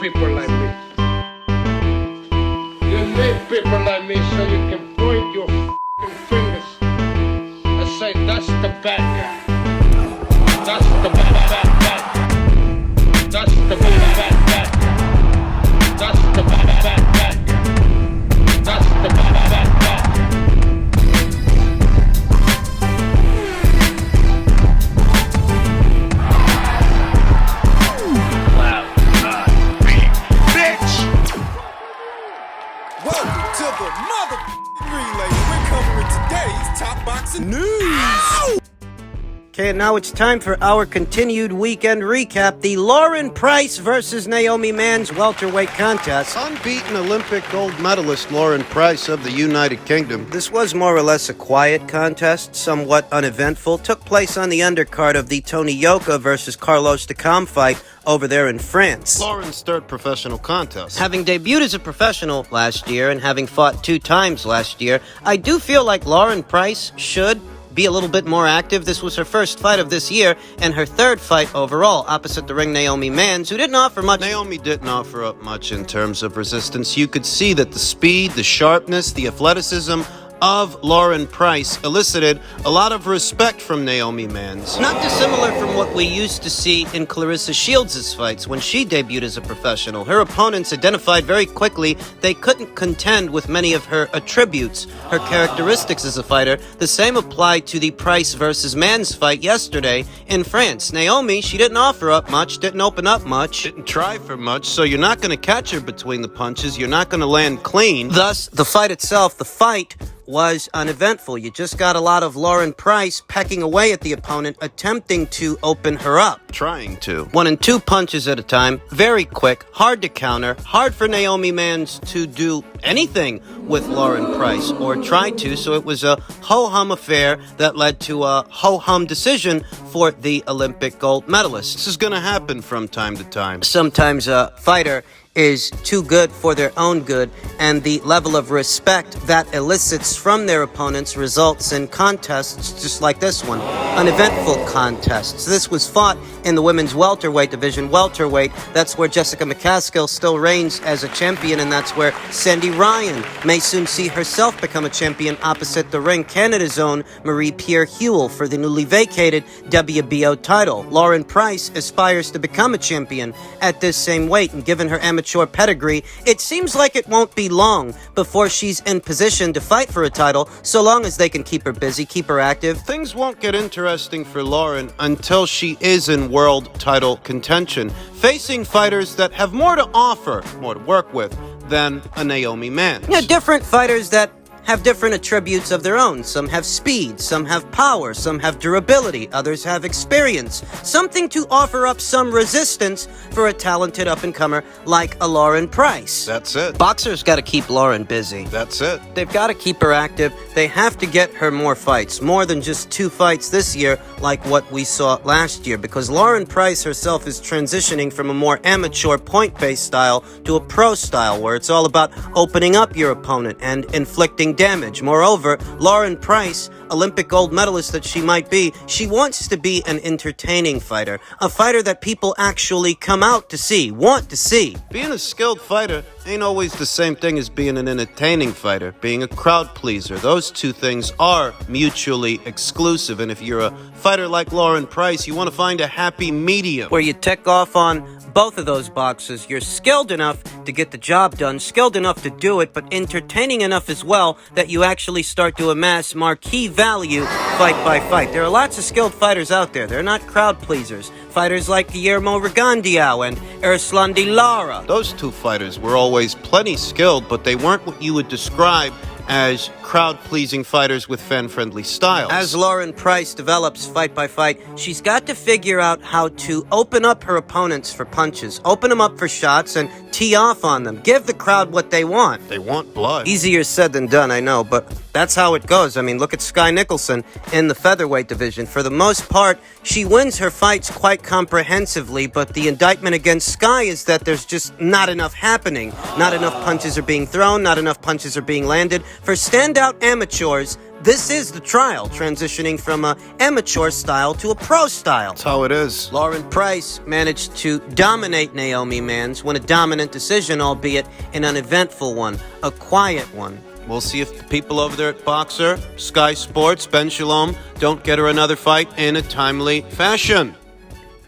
people like me. You need people like me so you can point your f***ing fingers and say, that's the bad guy. That's the bad guy. That's the bad guy. That's the bad guy. That's the bad guy. Welcome to the mother relay. We're covering today's top boxing news. Okay, and now it's time for our continued weekend recap. The Lauren Price versus Naomi Man's welterweight contest. Unbeaten Olympic gold medalist Lauren Price of the United Kingdom. This was more or less a quiet contest, somewhat uneventful. Took place on the undercard of the Tony Yoka versus Carlos Takam fight over there in France. Lauren's third professional contest. Having debuted as a professional last year and having fought 2 times last year, I do feel like Lauren Price should be a little bit more active. This was her first fight of this year and her third fight overall, opposite the ring Naomi Mans, who didn't offer much. Naomi didn't offer up much in terms of resistance. You could see that the speed, the sharpness, the athleticism of Lauren Price elicited a lot of respect from Naomi Mans. Not dissimilar from what we used to see in Clarissa Shields' fights when she debuted as a professional. Her opponents identified very quickly they couldn't contend with many of her attributes, her characteristics as a fighter. The same applied to the Price versus Mans fight yesterday in France. Naomi, she didn't offer up much, didn't open up much, Didn't try for much, so you're not going to catch her between the punches. You're not going to land clean. Thus, the fight itself, the fight was uneventful. You just got a lot of Lauren Price pecking away at the opponent, attempting to open her up. Trying to. 1 and 2 punches at a time, very quick, hard to counter, hard for Naomi Mans to do anything with Lauren Price, or try to, so it was a ho-hum affair that led to a ho-hum decision for the Olympic gold medalist. This is going to happen from time to time. Sometimes a fighter is too good for their own good, and the level of respect that elicits from their opponents results in contests just like this one. Uneventful contests. This was fought in the women's welterweight division. Welterweight, that's where Jessica McCaskill still reigns as a champion, and that's where Sandy Ryan may soon see herself become a champion opposite the ring. Canada's own Marie-Pierre Hewell for the newly vacated WBO title. Lauren Price aspires to become a champion at this same weight, and given her amateur pedigree, it seems like it won't be long before she's in position to fight for a title, so long as they can keep her busy, keep her active. Things won't get interesting for Lauren until she is in world title contention, facing fighters that have more to offer, more to work with, than a Naomi Mans. Yeah, different fighters that have different attributes of their own. Some have speed, some have power, some have durability, others have experience. Something to offer up some resistance for a talented up-and-comer like a Lauren Price. That's it. Boxers got to keep Lauren busy. That's it. They've got to keep her active. They have to get her more fights, more than just 2 fights this year like what we saw last year, because Lauren Price herself is transitioning from a more amateur point-based style to a pro style where it's all about opening up your opponent and inflicting damage. Moreover, Lauren Price, Olympic gold medalist that she might be, she wants to be an entertaining fighter, a fighter that people actually come out to see, want to see. Being a skilled fighter ain't always the same thing as being an entertaining fighter, being a crowd pleaser. Those two things are mutually exclusive, and if you're a fighter like Lauren Price, you want to find a happy medium where you tick off on both of those boxes. You're skilled enough to get the job done, skilled enough to do it, but entertaining enough as well that you actually start to amass marquee value fight by fight. There are lots of skilled fighters out there. They're not crowd pleasers. Fighters like Guillermo Rigondeaux and Erslan de Lara. Those 2 fighters were always plenty skilled, but they weren't what you would describe as crowd-pleasing fighters with fan-friendly styles. As Lauren Price develops fight by fight, she's got to figure out how to open up her opponents for punches, open them up for shots, and tee off on them. Give the crowd what they want. They want blood. Easier said than done, I know, but That's how it goes. I mean, look at Sky Nicholson in the featherweight division. For the most part, she wins her fights quite comprehensively, but the indictment against Sky is that there's just not enough happening. Not enough punches are being thrown, not enough punches are being landed. For standout amateurs, this is the trial, transitioning from a amateur style to a pro style. That's how it is. Lauren Price managed to dominate Naomi Mans, win a dominant decision, albeit an uneventful one, a quiet one. We'll see if the people over there at Boxer, Sky Sports, Ben Shalom don't get her another fight in a timely fashion.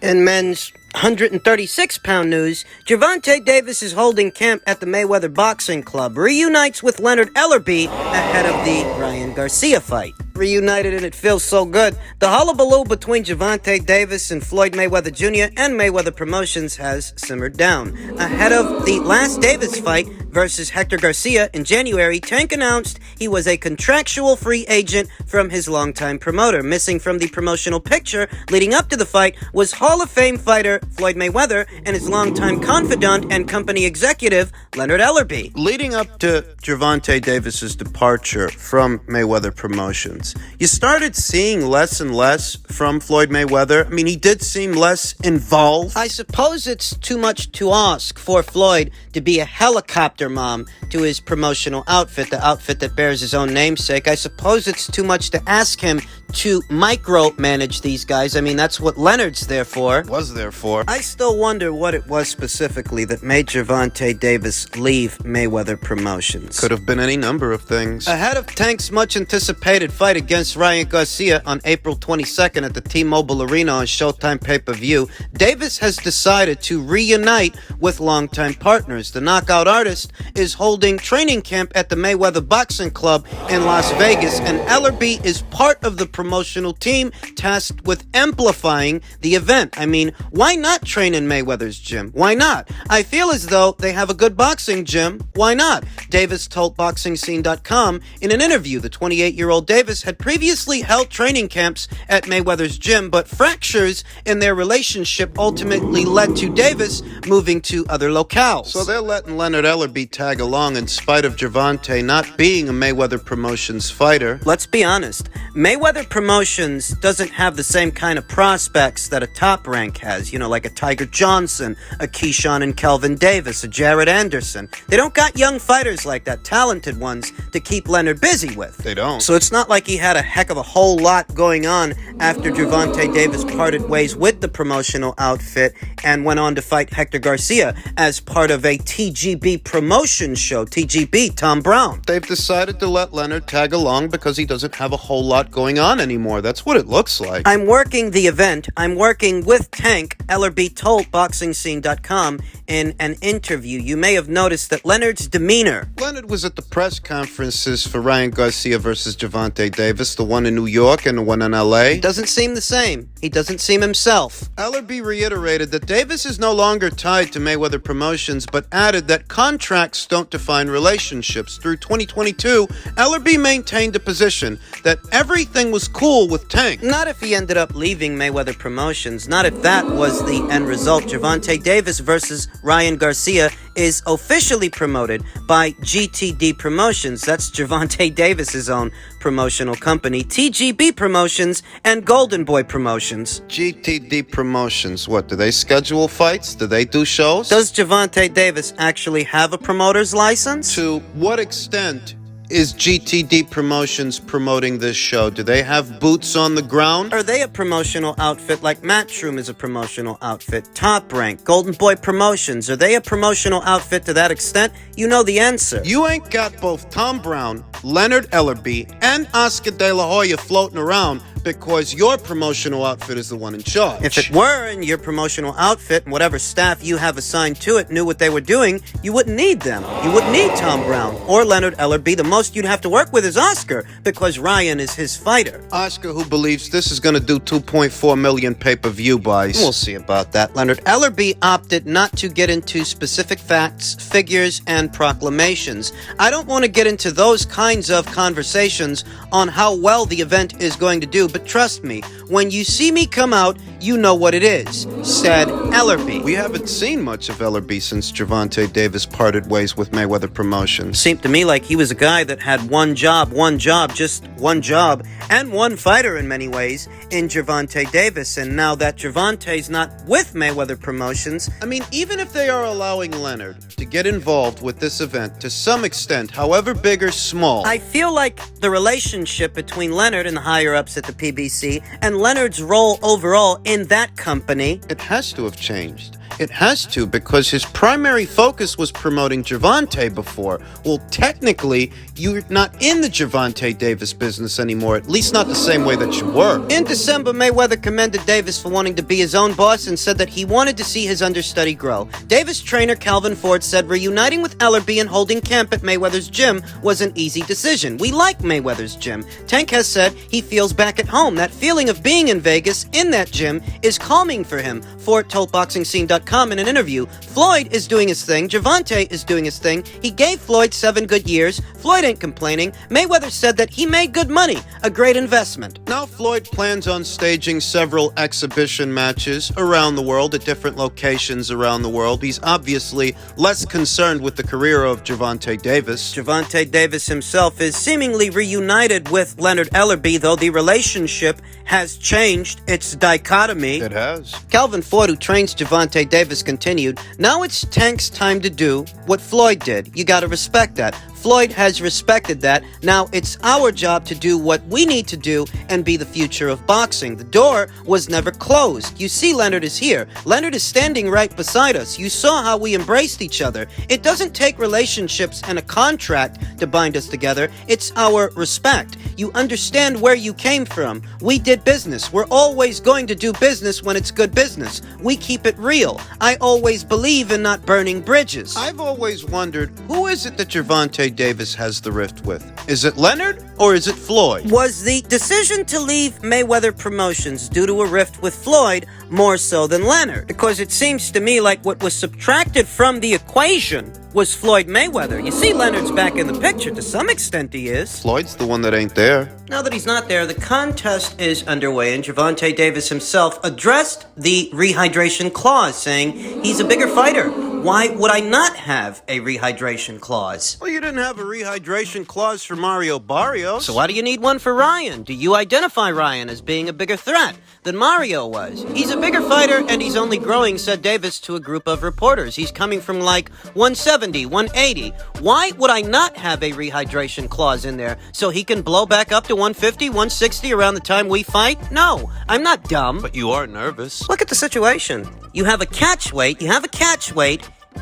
In men's 136-pound news, Gervonta Davis is holding camp at the Mayweather Boxing Club, reunites with Leonard Ellerbe ahead of the Ryan Garcia fight. Reunited and it feels so good. The hullabaloo between Gervonta Davis and Floyd Mayweather Jr. and Mayweather Promotions has simmered down. Ahead of the last Davis fight versus Hector Garcia in January, Tank announced he was a contractual free agent from his longtime promoter. Missing from the promotional picture leading up to the fight was Hall of Fame fighter Floyd Mayweather and his longtime confidant and company executive Leonard Ellerbe. Leading up to Gervonta Davis's departure from Mayweather Promotions, you started seeing less and less from Floyd Mayweather. I mean, he did seem less involved. I suppose it's too much to ask for Floyd to be a helicopter mom to his promotional outfit, the outfit that bears his own namesake. I suppose it's too much to ask him to micromanage these guys. I mean, that's what Leonard's there for. Was there for. I still wonder what it was specifically that made Gervonta Davis leave Mayweather Promotions. Could have been any number of things. Ahead of Tank's much-anticipated fight against Ryan Garcia on April 22nd at the T-Mobile Arena on Showtime pay-per-view, Davis has decided to reunite with longtime partners. The knockout artist is holding training camp at the Mayweather Boxing Club in Las Vegas, and Ellerbe is part of the promotional team tasked with amplifying the event. I mean, why not train in Mayweather's gym? Why not? I feel as though they have a good boxing gym. Why not? Davis told BoxingScene.com in an interview the 28-year-old Davis had previously held training camps at Mayweather's gym, but fractures in their relationship ultimately led to Davis moving to other locales. So they're letting Leonard Ellerbe tag along in spite of Gervonta not being a Mayweather Promotions fighter. Let's be honest, Mayweather Promotions doesn't have the same kind of prospects that a Top Rank has, you know, like a Tiger Johnson, a Keyshawn and Kelvin Davis, a Jared Anderson. They don't got young fighters like that, talented ones, to keep Leonard busy with. They don't. So it's not like he had a heck of a whole lot going on after Gervonta Davis parted ways with the promotional outfit and went on to fight Hector Garcia as part of a TGB promotion show. TGB, Tom Brown. They've decided to let Leonard tag along because he doesn't have a whole lot going on anymore. That's what it looks like. I'm working the event. I'm working with Tank, Ellerbe told BoxingScene.com in an interview. You may have noticed that Leonard's demeanor. Leonard was at the press conferences for Ryan Garcia versus Gervonta Davis, the one in New York and the one in LA. Doesn't seem the same. He doesn't seem himself. Ellerbe reiterated that Davis is no longer tied to Mayweather Promotions, but added that contracts don't define relationships. Through 2022, Ellerbe maintained a position that everything was cool with Tank. Not if he ended up leaving Mayweather Promotions. Not if that was the end result. Gervonta Davis versus Ryan Garcia is officially promoted by GTD Promotions. That's Gervonta Davis's own promotional company, TGB Promotions and Golden Boy Promotions. GTD Promotions, what, do they schedule fights? Do they do shows? Does Gervonta Davis actually have a promoter's license? To what extent is GTD Promotions promoting this show? Do they have boots on the ground? Are they a promotional outfit like Matchroom is a promotional outfit? Top Rank, Golden Boy Promotions, are they a promotional outfit to that extent? You know the answer. You ain't got both Tom Brown, Leonard Ellerbe, and Oscar De La Hoya floating around because your promotional outfit is the one in charge. If it were and your promotional outfit and whatever staff you have assigned to it knew what they were doing, you wouldn't need them. You wouldn't need Tom Brown or Leonard Ellerbe. The most you'd have to work with is Oscar because Ryan is his fighter. Oscar, who believes this is going to do 2.4 million pay-per-view buys. We'll see about that. Leonard Ellerbe opted not to get into specific facts, figures, and proclamations. I don't want to get into those kinds of conversations on how well the event is going to do, but trust me, when you see me come out, you know what it is, said Ellerbe. We haven't seen much of Ellerbe since Gervonta Davis parted ways with Mayweather Promotions. Seemed to me like he was a guy that had one job, just one job, and one fighter in many ways, in Gervonta Davis. And now that Gervonta's not with Mayweather Promotions, I mean, even if they are allowing Leonard to get involved with this event to some extent, however big or small, I feel like the relationship between Leonard and the higher-ups at the PBC and Leonard's role overall in that company, it has to have changed. It has to, because his primary focus was promoting Gervonta before. Well, technically, you're not in the Gervonta Davis business anymore, at least not the same way that you were. In December, Mayweather commended Davis for wanting to be his own boss and said that he wanted to see his understudy grow. Davis trainer Calvin Ford said reuniting with Ellerbe and holding camp at Mayweather's gym was an easy decision. We like Mayweather's gym. Tank has said he feels back at home. That feeling of being in Vegas in that gym is calming for him. Ford told BoxingScene.com in an interview, Floyd is doing his thing, Gervonta is doing his thing. He gave Floyd 7 good years. Floyd ain't complaining. Mayweather said that he made good money, a great investment. Now Floyd plans on staging several exhibition matches around the world at different locations around the world. He's obviously less concerned with the career of Gervonta Davis. Gervonta Davis himself is seemingly reunited with Leonard Ellerbe, though the relationship has changed its dichotomy. It has. Calvin Ford, who trains Gervonta Davis, continued, now it's Tank's time to do what Floyd did. You gotta respect that. Floyd has respected that. Now it's our job to do what we need to do and be the future of boxing. The door was never closed. You see, Leonard is here. Leonard is standing right beside us. You saw how we embraced each other. It doesn't take relationships and a contract to bind us together. It's our respect. You understand where you came from. We did business. We're always going to do business when it's good business. We keep it real. I always believe in not burning bridges. I've always wondered, who is it that Gervonta Davis has the rift with? Is it Leonard or is it Floyd? Was the decision to leave Mayweather Promotions due to a rift with Floyd more so than Leonard? Because it seems to me like what was subtracted from the equation was Floyd Mayweather. You see, Leonard's back in the picture. To some extent, he is. Floyd's the one that ain't there. Now that he's not there, the contest is underway, and Gervonta Davis himself addressed the rehydration clause, saying he's a bigger fighter. Why would I not have a rehydration clause? Well, you didn't have a rehydration clause for Mario Barrios. So why do you need one for Ryan? Do you identify Ryan as being a bigger threat than Mario was? He's a bigger fighter, and he's only growing, said Davis to a group of reporters. He's coming from like 170, 180. Why would I not have a rehydration clause in there so he can blow back up to 150, 160 around the time we fight? No, I'm not dumb. But you are nervous. Look at the situation. You have a catch weight,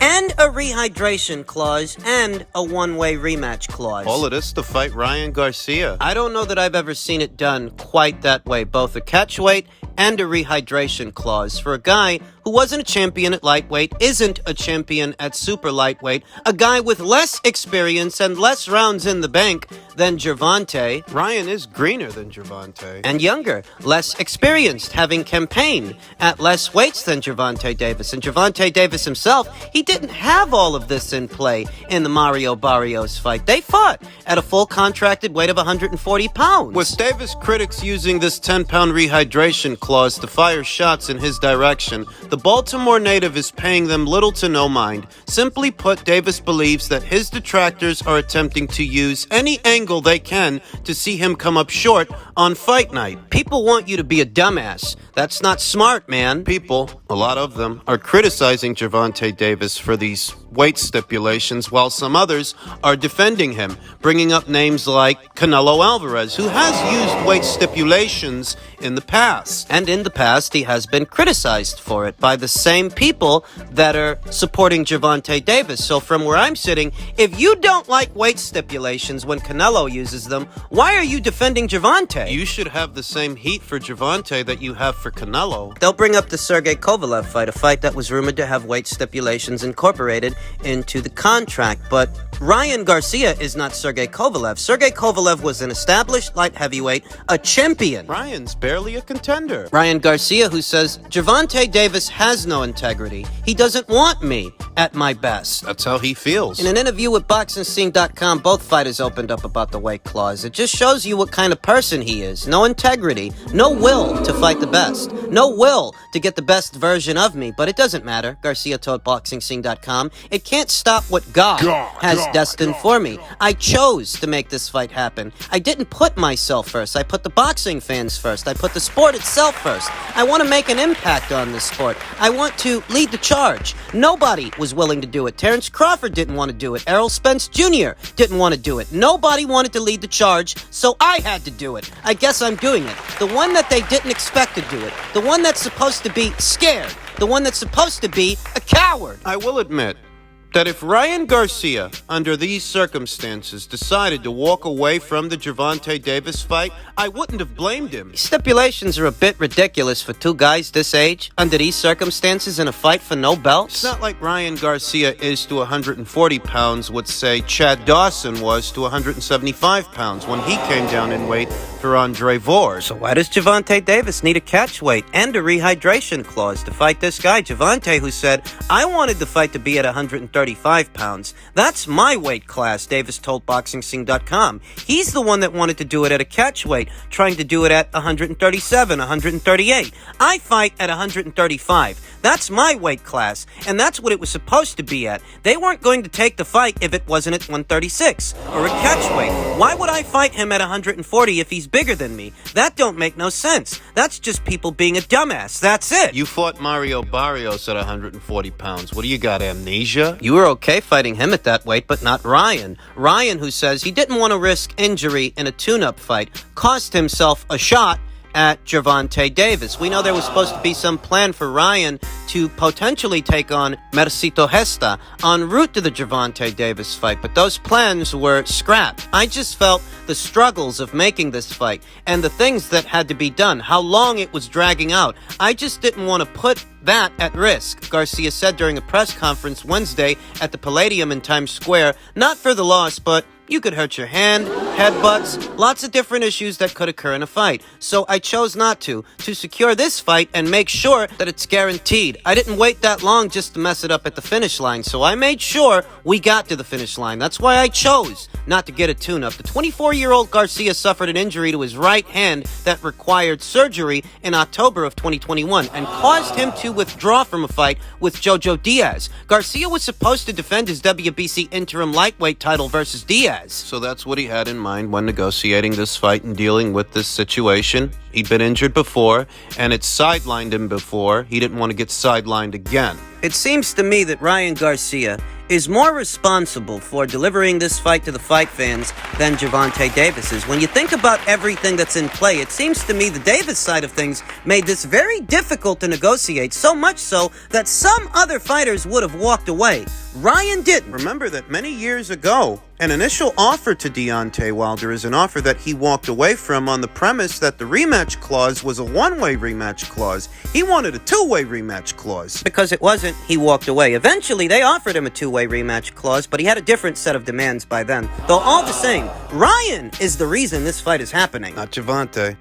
and a rehydration clause, and a one-way rematch clause. All of this to fight Ryan Garcia. I don't know that I've ever seen it done quite that way. Both a catch weight and a rehydration clause. For a guy who wasn't a champion at lightweight, isn't a champion at super lightweight, a guy with less experience and less rounds in the bank than Gervonta. Ryan is greener than Gervonta. And younger, less experienced, having campaigned at less weights than Gervonta Davis. And Gervonta Davis himself, he didn't have all of this in play in the Mario Barrios fight. They fought at a full contracted weight of 140 pounds. With Davis critics using this 10-pound rehydration clause to fire shots in his direction, the Baltimore native is paying them little to no mind. Simply put, Davis believes that his detractors are attempting to use any angle they can to see him come up short on fight night. People want you to be a dumbass. That's not smart, man. People, a lot of them, are criticizing Gervonta Davis for these weight stipulations, while some others are defending him, bringing up names like Canelo Alvarez, who has used weight stipulations in the past. And in the past, he has been criticized for it by the same people that are supporting Gervonta Davis. So from where I'm sitting, if you don't like weight stipulations when Canelo uses them, why are you defending Gervonta? You should have the same heat for Gervonta that you have for Canelo. They'll bring up the Sergey Kovalev fight, a fight that was rumored to have weight stipulations incorporated into the contract. But Ryan Garcia is not Sergey Kovalev. Sergey Kovalev was an established light heavyweight, a champion. Ryan's barely a contender. Ryan Garcia, who says, Gervonta Davis has no integrity. He doesn't want me. at my best. That's how he feels. In an interview with BoxingScene.com, both fighters opened up about the weight clause. It just shows you what kind of person he is. No integrity, no will to fight the best, no will to get the best version of me. But it doesn't matter, Garcia told BoxingScene.com. It can't stop what God has destined for me. I chose to make this fight happen. I didn't put myself first. I put the boxing fans first. I put the sport itself first. I want to make an impact on this sport. I want to lead the charge. Nobody was willing to do it. Terrence Crawford didn't want to do it. Errol Spence Jr. didn't want to do it. Nobody wanted to lead the charge, so I had to do it. I guess I'm doing it. The one that they didn't expect to do it. The one that's supposed to be scared. The one that's supposed to be a coward. I will admit that if Ryan Garcia, under these circumstances, decided to walk away from the Gervonta Davis fight, I wouldn't have blamed him. Stipulations are a bit ridiculous for two guys this age, under these circumstances, in a fight for no belts. It's not like Ryan Garcia is to 140 pounds what, say, Chad Dawson was to 175 pounds when he came down in weight for Andre Vors. So why does Gervonta Davis need a catch weight and a rehydration clause to fight this guy? Gervonta, who said, I wanted the fight to be at 135 pounds. That's my weight class, Davis told BoxingScene.com. He's the one that wanted to do it at a catch weight, trying to do it at 137, 138. I fight at 135. That's my weight class, and that's what it was supposed to be at. They weren't going to take the fight if it wasn't at 136, or a catch weight. Why would I fight him at 140 if he's bigger than me? That don't make no sense. That's just people being a dumbass. That's it. You fought Mario Barrios at 140 pounds. What do you got, amnesia? You were okay fighting him at that weight, but not Ryan. Ryan, who says he didn't want to risk injury in a tune-up fight, cost himself a shot at Gervonta Davis. We know there was supposed to be some plan for Ryan to potentially take on Mercito Gesta en route to the Gervonta Davis fight, but those plans were scrapped. I just felt the struggles of making this fight and the things that had to be done, how long it was dragging out. I just didn't want to put that at risk, Garcia said during a press conference Wednesday at the Palladium in Times Square. Not for the loss, but you could hurt your hand, headbutts, lots of different issues that could occur in a fight. So I chose not to secure this fight and make sure that it's guaranteed. I didn't wait that long just to mess it up at the finish line, so I made sure we got to the finish line. That's why I chose not to get a tune-up. The 24-year-old Garcia suffered an injury to his right hand that required surgery in October of 2021 and caused him to withdraw from a fight with Jojo Diaz. Garcia was supposed to defend his WBC interim lightweight title versus Diaz. So that's what he had in mind when negotiating this fight and dealing with this situation. He'd been injured before, and it sidelined him before. He didn't want to get sidelined again. It seems to me that Ryan Garcia is more responsible for delivering this fight to the fight fans than Gervonta Davis is. When you think about everything that's in play, it seems to me the Davis side of things made this very difficult to negotiate, so much so that some other fighters would have walked away. Ryan didn't. Remember that many years ago, an initial offer to Deontay Wilder is an offer that he walked away from on the premise that the rematch clause was a one-way rematch clause. He wanted a two-way rematch clause. Because it wasn't, he walked away. Eventually, they offered him a two-way rematch clause, but he had a different set of demands by then. Though all the same, Ryan is the reason this fight is happening. Not Gervonta.